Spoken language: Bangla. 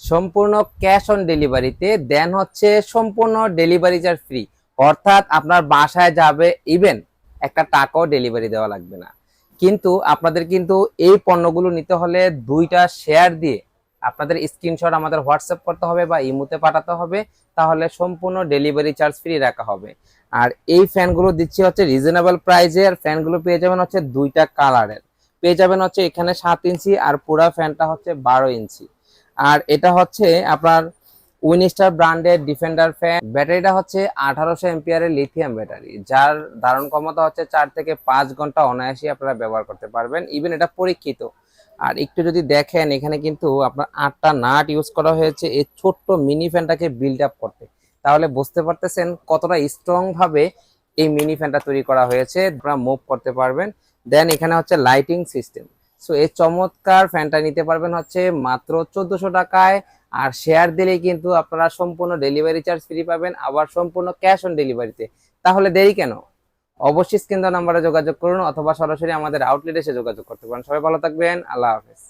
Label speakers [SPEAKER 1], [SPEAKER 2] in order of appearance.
[SPEAKER 1] সম্পূর্ণ ক্যাশ অন ডেলিভারিতে, দেন হচ্ছে সম্পূর্ণ ডেলিভারি চার্জ ফ্রি। অর্থাৎ আপনার বাসায় যাবে, ইভেন একটা টাকাও ডেলিভারি দেওয়া লাগবে না। কিন্তু আপনাদের কিন্তু এই পণ্যগুলো নিতে হলে দুইটা শেয়ার দিয়ে আপনাদের স্ক্রিনশট আমাদের হোয়াটসঅ্যাপ করতে হবে বা ইমোতে পাঠাতে হবে, তাহলে সম্পূর্ণ ডেলিভারি চার্জ ফ্রি রাখা হবে। আর এই ফ্যানগুলো দিচ্ছি হচ্ছে রিজনেবল প্রাইসে। আর ফ্যানগুলো পেয়ে যাবেন হচ্ছে দুইটা কালারের, পেয়ে যাবেন হচ্ছে এখানে 7 ইঞ্চি আর পুরা ফ্যানটা হচ্ছে 12 ইঞ্চি। আর এটা হচ্ছে আপনার উইনস্টার ব্র্যান্ডের ডিফেন্ডার ফ্যান। ব্যাটারিটা হচ্ছে 1800 এমপিয়ারের লিথিয়াম ব্যাটারি, যার ধারণ ক্ষমতা হচ্ছে 4 থেকে 5 ঘন্টা অনায়াসে আপনারা ব্যবহার করতে পারবেন। ইভেন এটা পরীক্ষিত। আর একটু যদি দেখেন, এখানে কিন্তু আপনার 8টা নাট ইউজ করা হয়েছে এই ছোট্ট মিনি ফ্যানটাকে বিল্ড আপ করতে। তাহলে বুঝতে পারতেছেন কতটা স্ট্রং ভাবে এই মিনি ফ্যানটা তৈরি করা হয়েছে, আপনারা মুভ করতে পারবেন। দেন এখানে হচ্ছে লাইটিং সিস্টেম। সো এই চমৎকার ফ্যানটা নিতে পারবেন হচ্ছে মাত্র 1400 টাকায়। আর শেয়ার দিলেই কিন্তু আপনারা সম্পূর্ণ ডেলিভারি চার্জ ফ্রি পাবেন, আবার সম্পূর্ণ ক্যাশ অন ডেলিভারিতে। তাহলে দেরি কেন? অবশ্যই স্ক্রিন দেওয়া নাম্বারে যোগাযোগ করুন অথবা সরাসরি আমাদের আউটলেটে এসে যোগাযোগ করতে পারেন। সবাই ভালো থাকবেন, আল্লাহ হাফেজ।